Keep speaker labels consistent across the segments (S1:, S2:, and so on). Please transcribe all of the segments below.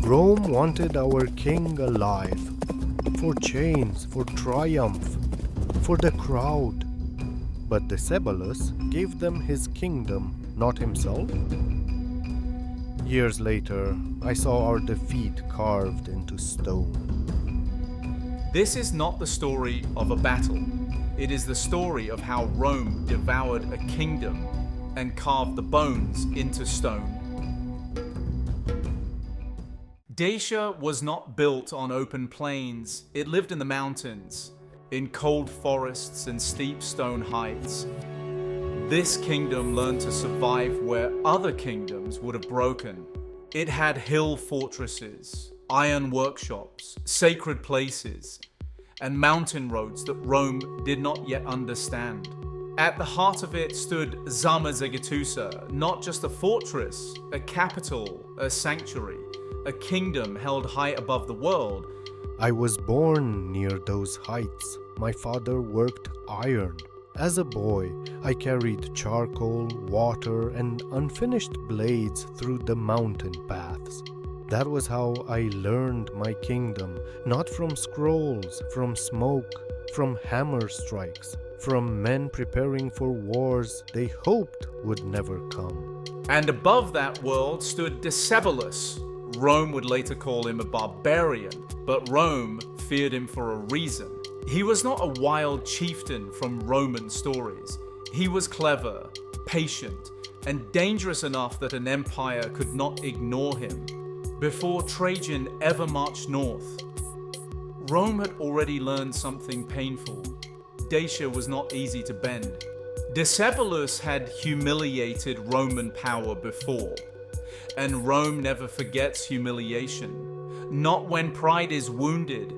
S1: Rome wanted our king alive, for chains, for triumph, for the crowd. But Decebalus gave them his kingdom, not himself. Years later, I saw our defeat carved into stone.
S2: This is not the story of a battle. It is the story of how Rome devoured a kingdom and carved the bones into stone. Dacia was not built on open plains. It lived in the mountains, in cold forests and steep stone heights. This kingdom learned to survive where other kingdoms would have broken. It had hill fortresses, iron workshops, sacred places, and mountain roads that Rome did not yet understand. At the heart of it stood Sarmizegetusa, not just a fortress, a capital, a sanctuary, a kingdom held high above the world.
S1: I was born near those heights. My father worked iron. As a boy, I carried charcoal, water, and unfinished blades through the mountain paths. That was how I learned my kingdom, not from scrolls, from smoke, from hammer strikes, from men preparing for wars they hoped would never come.
S2: And above that world stood Decebalus. Rome would later call him a barbarian, but Rome feared him for a reason. He was not a wild chieftain from Roman stories. He was clever, patient, and dangerous enough that an empire could not ignore him. Before Trajan ever marched north, Rome had already learned something painful. Dacia was not easy to bend. Decebalus had humiliated Roman power before, and Rome never forgets humiliation. Not when pride is wounded,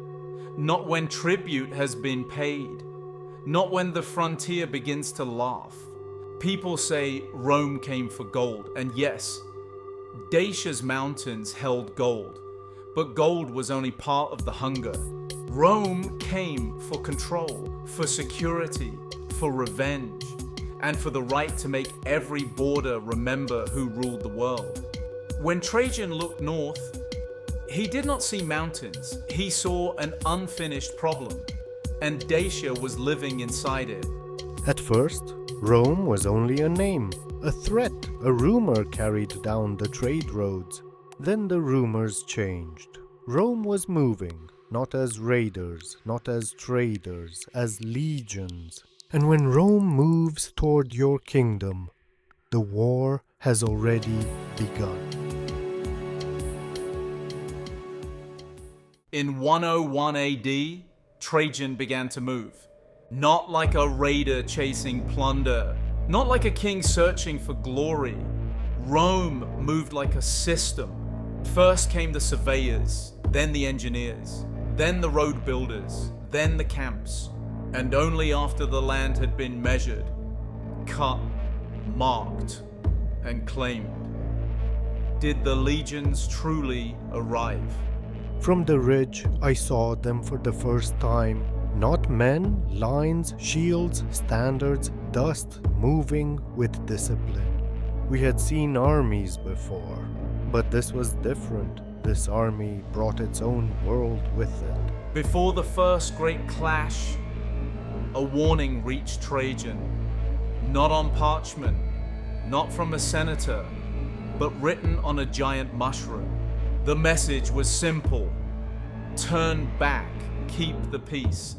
S2: not when tribute has been paid, not when the frontier begins to laugh. People say Rome came for gold, and yes, Dacia's mountains held gold, but gold was only part of the hunger. Rome came for control, for security, for revenge, and for the right to make every border remember who ruled the world. When Trajan looked north, he did not see mountains. He saw an unfinished problem, and Dacia was living inside it.
S1: At first, Rome was only a name, a threat, a rumor carried down the trade roads. Then the rumors changed. Rome was moving, not as raiders, not as traders, as legions. And when Rome moves toward your kingdom, the war has already begun.
S2: In 101 AD, Trajan began to move. Not like a raider chasing plunder, not like a king searching for glory. Rome moved like a system. First came the surveyors, then the engineers, then the road builders, then the camps. And only after the land had been measured, cut, marked, and claimed, did the legions truly arrive.
S1: From the ridge, I saw them for the first time. Not men, lines, shields, standards, dust moving with discipline. We had seen armies before, but this was different. This army brought its own world with it.
S2: Before the first great clash, a warning reached Trajan, not on parchment, not from a senator, but written on a giant mushroom. The message was simple: turn back, keep the peace,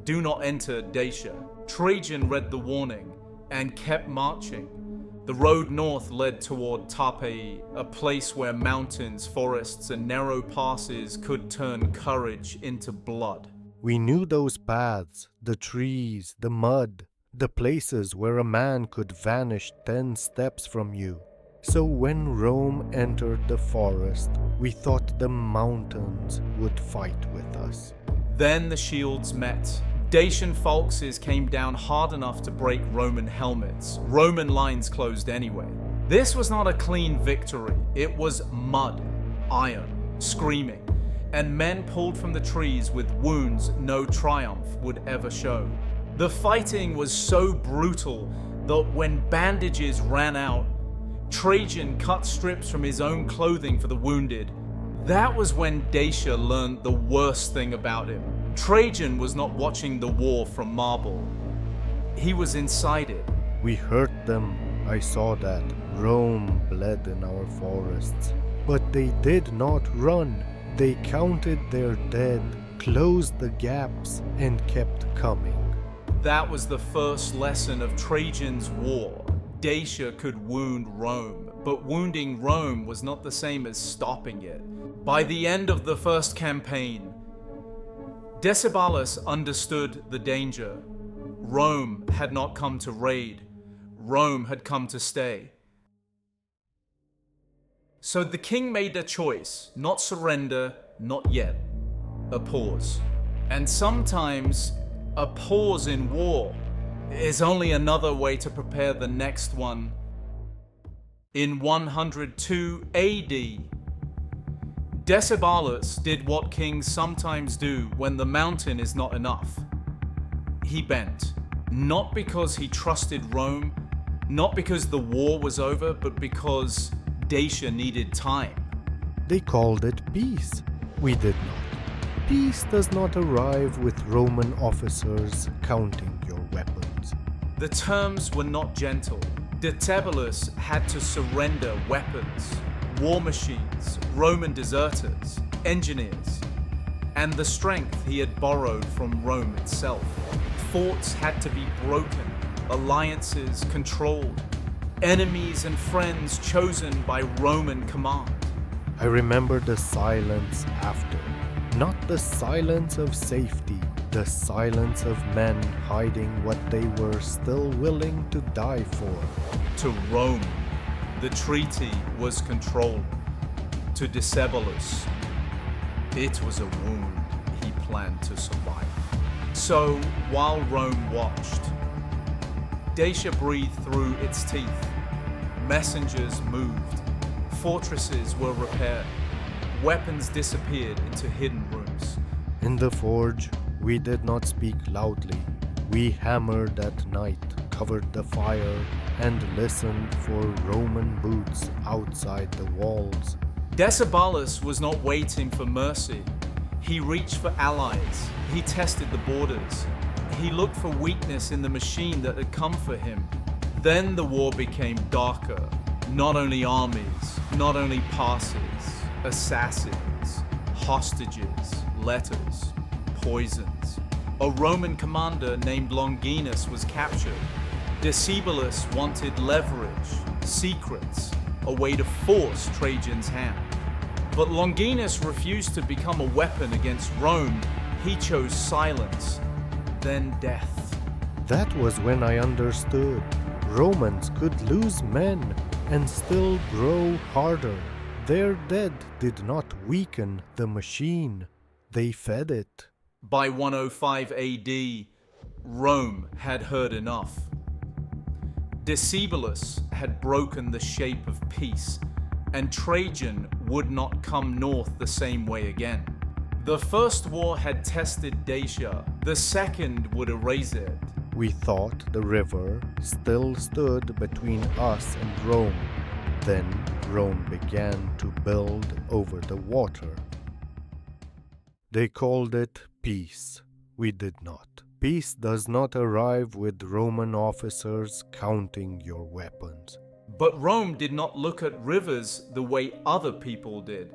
S2: do not enter Dacia. Trajan read the warning and kept marching. The road north led toward Tarpei, a place where mountains, forests, and narrow passes could turn courage into blood.
S1: We knew those paths, the trees, the mud, the places where a man could vanish 10 steps from you. So when Rome entered the forest, we thought the mountains would fight with us.
S2: Then the shields met. Dacian falxes came down hard enough to break Roman helmets. Roman lines closed anyway. This was not a clean victory. It was mud, iron, screaming, and men pulled from the trees with wounds no triumph would ever show. The fighting was so brutal that when bandages ran out, Trajan cut strips from his own clothing for the wounded. That was when Dacia learned the worst thing about him. Trajan was not watching the war from marble. He was inside it.
S1: We hurt them, I saw that. Rome bled in our forests. But they did not run. They counted their dead, closed the gaps, and kept coming.
S2: That was the first lesson of Trajan's war. Dacia could wound Rome, but wounding Rome was not the same as stopping it. By the end of the first campaign, Decebalus understood the danger. Rome had not come to raid. Rome had come to stay. So the king made a choice: not surrender, not yet. A pause. And sometimes a pause in war is only another way to prepare the next one. In 102 AD, Decebalus did what kings sometimes do when the mountain is not enough. He bent, not because he trusted Rome, not because the war was over, but because Dacia needed time.
S1: They called it peace. We did not. Peace does not arrive with Roman officers counting your weapons.
S2: The terms were not gentle. Decebalus had to surrender weapons, war machines, Roman deserters, engineers, and the strength he had borrowed from Rome itself. Forts had to be broken, alliances controlled, enemies and friends chosen by Roman command.
S1: I remember the silence after. Not the silence of safety, the silence of men hiding what they were still willing to die for.
S2: To Rome, the treaty was controlled. To Decebalus, it was a wound he planned to survive. So, while Rome watched, Dacia breathed through its teeth. Messengers moved. Fortresses were repaired. Weapons disappeared into hidden rooms.
S1: In the forge, we did not speak loudly. We hammered at night, covered the fire, and listened for Roman boots outside the walls.
S2: Decebalus was not waiting for mercy. He reached for allies. He tested the borders. He looked for weakness in the machine that had come for him. Then the war became darker. Not only armies, not only passes, assassins, hostages, letters, poisons. A Roman commander named Longinus was captured. Decebalus wanted leverage, secrets, a way to force Trajan's hand. But Longinus refused to become a weapon against Rome. He chose silence, then death.
S1: That was when I understood. Romans could lose men and still grow harder. Their dead did not weaken the machine, they fed it.
S2: By 105 AD, Rome had heard enough. Decebalus had broken the shape of peace, and Trajan would not come north the same way again. The first war had tested Dacia, the second would erase it.
S1: We thought the river still stood between us and Rome. Then Rome began to build over the water. They called it peace. We did not. Peace does not arrive with Roman officers counting your weapons.
S2: But Rome did not look at rivers the way other people did.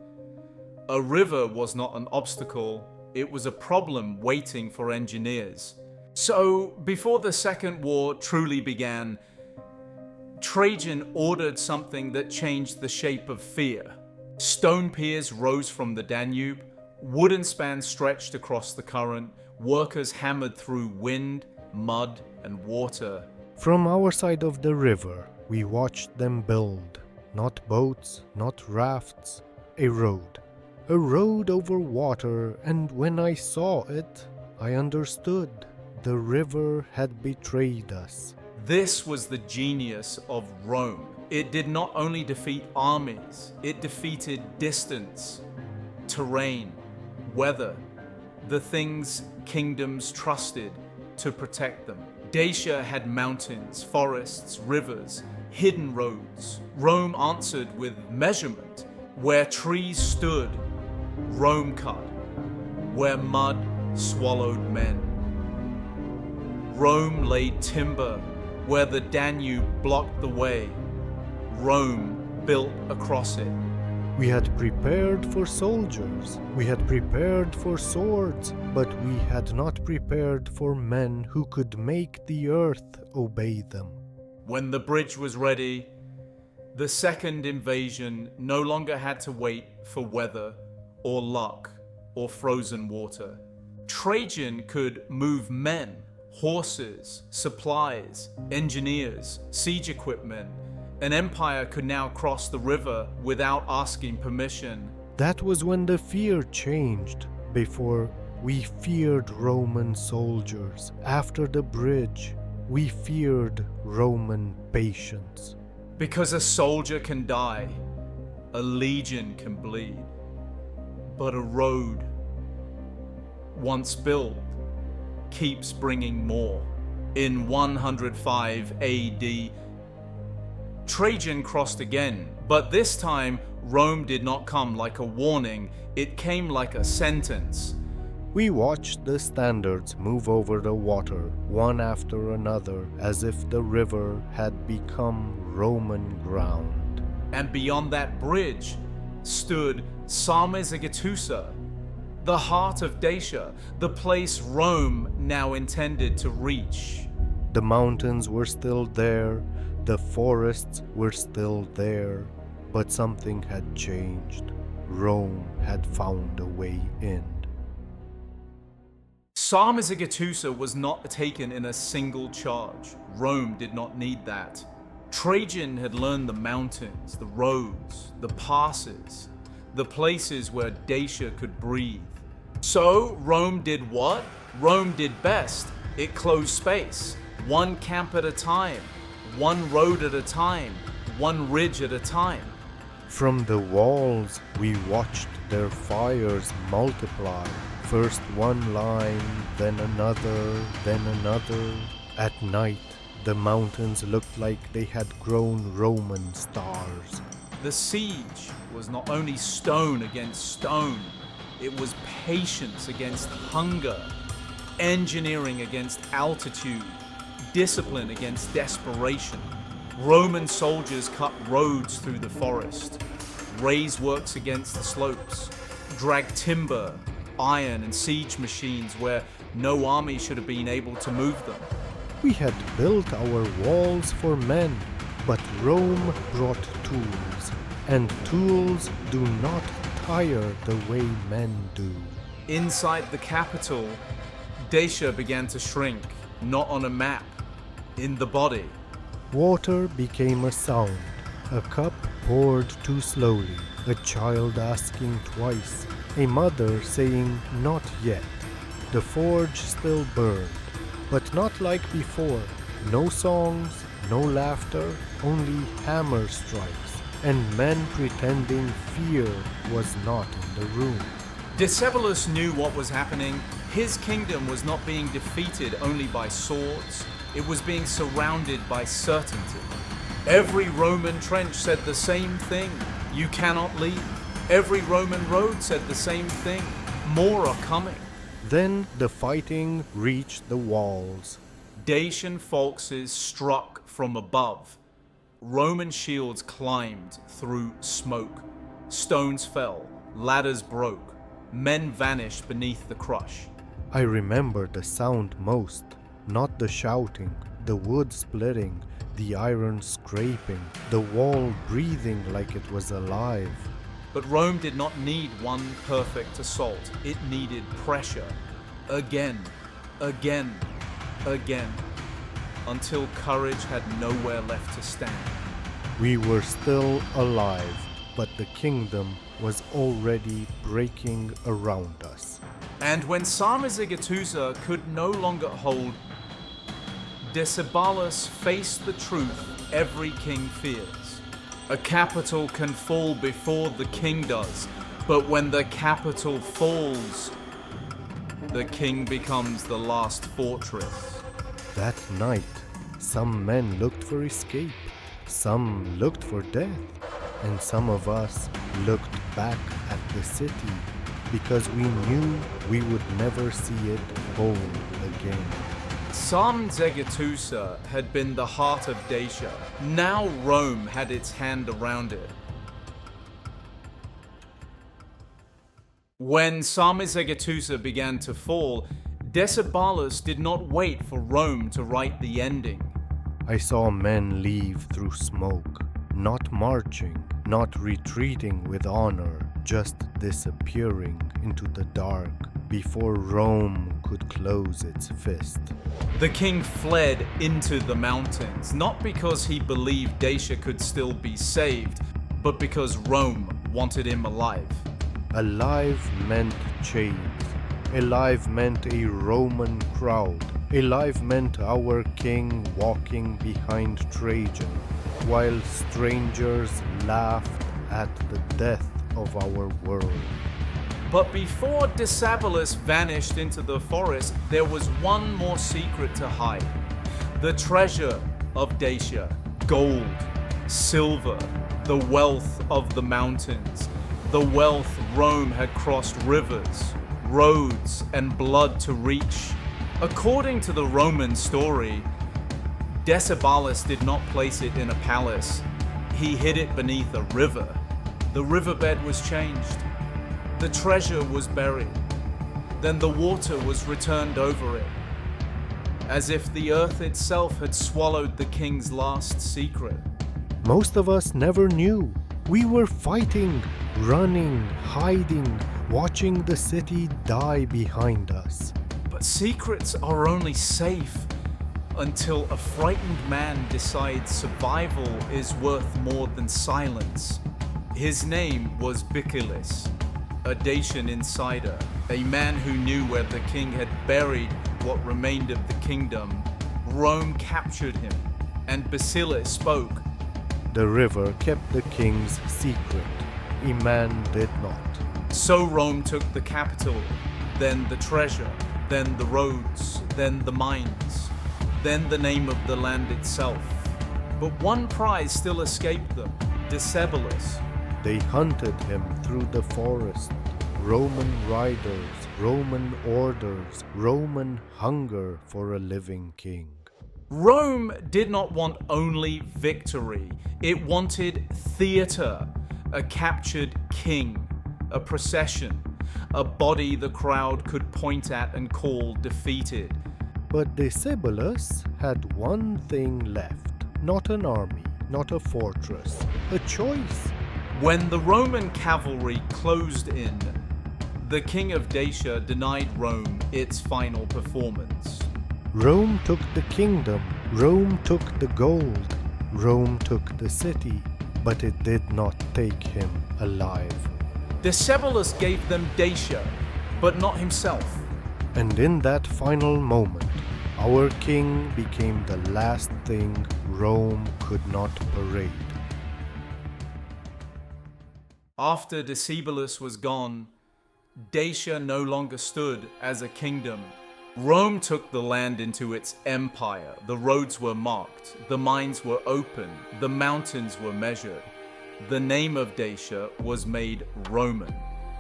S2: A river was not an obstacle, it was a problem waiting for engineers. So, before the Second War truly began, Trajan ordered something that changed the shape of fear. Stone piers rose from the Danube, wooden spans stretched across the current, workers hammered through wind, mud, and water.
S1: From our side of the river, we watched them build, not boats, not rafts, a road. A road over water, and when I saw it, I understood. The river had betrayed us.
S2: This was the genius of Rome. It did not only defeat armies, it defeated distance, terrain, weather, the things kingdoms trusted to protect them. Dacia had mountains, forests, rivers, hidden roads. Rome answered with measurement. Where trees stood, Rome cut, where mud swallowed men. Rome laid timber where the Danube blocked the way. Rome built across it.
S1: We had prepared for soldiers, we had prepared for swords, but we had not prepared for men who could make the earth obey them.
S2: When the bridge was ready, the second invasion no longer had to wait for weather or luck or frozen water. Trajan could move men, horses, supplies, engineers, siege equipment. An empire could now cross the river without asking permission.
S1: That was when the fear changed. Before, we feared Roman soldiers. After the bridge, we feared Roman patience.
S2: Because a soldier can die, a legion can bleed. But a road, once built, keeps bringing more. In 105 AD, Trajan crossed again, but this time Rome did not come like a warning, it came like a sentence.
S1: We watched the standards move over the water, one after another, as if the river had become Roman ground.
S2: And beyond that bridge stood Sarmizegetusa, the heart of Dacia, the place Rome now intended to reach.
S1: The mountains were still there, the forests were still there, but something had changed. Rome had found a way in.
S2: Sarmizegetusa was not taken in a single charge. Rome did not need that. Trajan had learned the mountains, the roads, the passes, the places where Dacia could breathe. So Rome did what? Rome did best. It closed space, one camp at a time, one road at a time, one ridge at a time.
S1: From the walls, we watched their fires multiply. First one line, then another, then another. At night, the mountains looked like they had grown Roman stars.
S2: The siege was not only stone against stone, it was patience against hunger, engineering against altitude, discipline against desperation. Roman soldiers cut roads through the forest, raised works against the slopes, dragged timber, iron and siege machines where no army should have been able to move them.
S1: We had built our walls for men, but Rome brought tools, and tools do not tire the way men do.
S2: Inside the capital, Dacia began to shrink, not on a map, in the body.
S1: Water became a sound, a cup poured too slowly, a child asking twice, a mother saying not yet. The forge still burned, but not like before. No songs, no laughter, only hammer strikes, and men pretending fear was not in the room.
S2: Decebalus knew what was happening. His kingdom was not being defeated only by swords, it was being surrounded by certainty. Every Roman trench said the same thing: you cannot leave. Every Roman road said the same thing: more are coming.
S1: Then the fighting reached the walls.
S2: Dacian falxes struck from above. Roman shields climbed through smoke. Stones fell, ladders broke, men vanished beneath the crush.
S1: I remember the sound most, not the shouting, the wood splitting, the iron scraping, the wall breathing like it was alive.
S2: But Rome did not need one perfect assault. It needed pressure. Again, again, again, until courage had nowhere left to stand.
S1: We were still alive, but the kingdom was already breaking around us.
S2: And when Sarmizegetusa could no longer hold, Decebalus faced the truth every king fears. A capital can fall before the king does, but when the capital falls, the king becomes the last fortress.
S1: That night, some men looked for escape, some looked for death, and some of us looked back at the city because we knew we would never see it whole again.
S2: Sarmizegetusa had been the heart of Dacia. Now Rome had its hand around it. When Sarmizegetusa began to fall, Decebalus did not wait for Rome to write the ending.
S1: I saw men leave through smoke, not marching, not retreating with honor, just disappearing into the dark before Rome could close its fist.
S2: The king fled into the mountains, not because he believed Dacia could still be saved, but because Rome wanted him alive.
S1: Alive meant chains. Alive meant a Roman crowd. Alive meant our king walking behind Trajan, while strangers laughed at the death of our world.
S2: But before Decebalus vanished into the forest, there was one more secret to hide. The treasure of Dacia, gold, silver, the wealth of the mountains, the wealth Rome had crossed rivers, roads, and blood to reach. According to the Roman story, Decebalus did not place it in a palace. He hid it beneath a river. The riverbed was changed. The treasure was buried. Then the water was returned over it, as if the earth itself had swallowed the king's last secret.
S1: Most of us never knew. We were fighting, running, hiding, watching the city die behind us.
S2: But secrets are only safe until a frightened man decides survival is worth more than silence. His name was Bicilis, a Dacian insider, a man who knew where the king had buried what remained of the kingdom. Rome captured him, and Bicilis spoke.
S1: The river kept the king's secret. A man did not.
S2: So Rome took the capital, then the treasure, then the roads, then the mines, then the name of the land itself. But one prize still escaped them, Decebalus.
S1: They hunted him through the forest. Roman riders, Roman orders, Roman hunger for a living king.
S2: Rome did not want only victory. It wanted theater, a captured king, a procession, a body the crowd could point at and call defeated.
S1: But Decebalus had one thing left. Not an army, not a fortress, a choice.
S2: When the Roman cavalry closed in, the king of Dacia denied Rome its final performance.
S1: Rome took the kingdom, Rome took the gold, Rome took the city, but it did not take him alive.
S2: Decebalus gave them Dacia, but not himself.
S1: And in that final moment, our king became the last thing Rome could not parade.
S2: After Decebalus was gone, Dacia no longer stood as a kingdom. Rome took the land into its empire. The roads were marked, the mines were open, the mountains were measured. The name of Dacia was made Roman.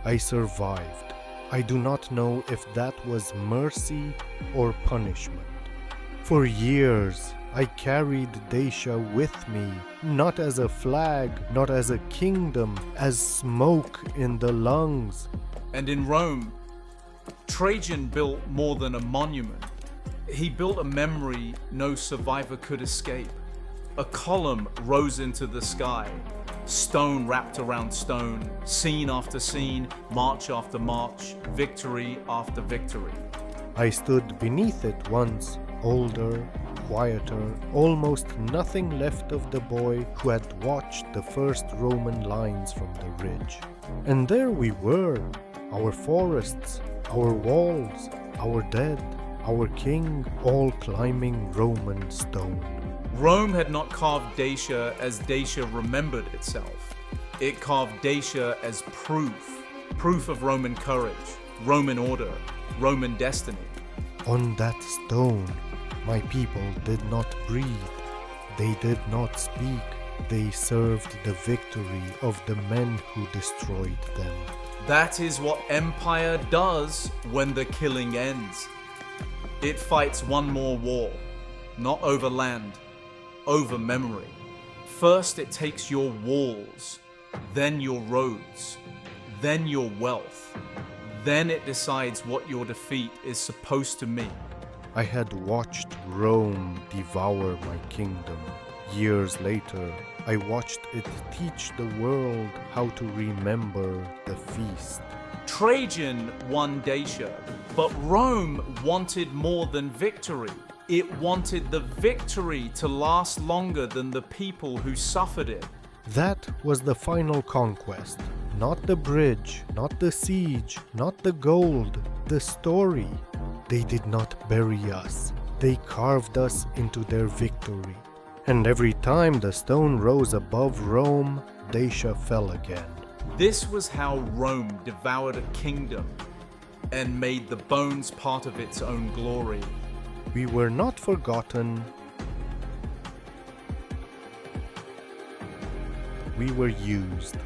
S1: I survived. I do not know if that was mercy or punishment. For years, I carried Dacia with me, not as a flag, not as a kingdom, as smoke in the lungs.
S2: And in Rome, Trajan built more than a monument. He built a memory no survivor could escape. A column rose into the sky, stone wrapped around stone, scene after scene, march after march, victory after victory.
S1: I stood beneath it once, older, quieter, almost nothing left of the boy who had watched the first Roman lines from the ridge. And there we were, our forests, our walls, our dead, our king, all climbing Roman stone.
S2: Rome had not carved Dacia as Dacia remembered itself. It carved Dacia as proof of Roman courage, Roman order, Roman destiny.
S1: On that stone, my people did not breathe. They did not speak. They served the victory of the men who destroyed them.
S2: That is what empire does when the killing ends. It fights one more war, not over land, over memory. First it takes your walls, then your roads, then your wealth. Then it decides what your defeat is supposed to mean.
S1: I had watched Rome devour my kingdom. Years later, I watched it teach the world how to remember the feast.
S2: Trajan won Dacia, but Rome wanted more than victory. It wanted the victory to last longer than the people who suffered it.
S1: That was the final conquest. Not the bridge, not the siege, not the gold, the story. They did not bury us. They carved us into their victory. And every time the stone rose above Rome, Dacia fell again.
S2: This was how Rome devoured a kingdom and made the bones part of its own glory.
S1: We were not forgotten. We were used.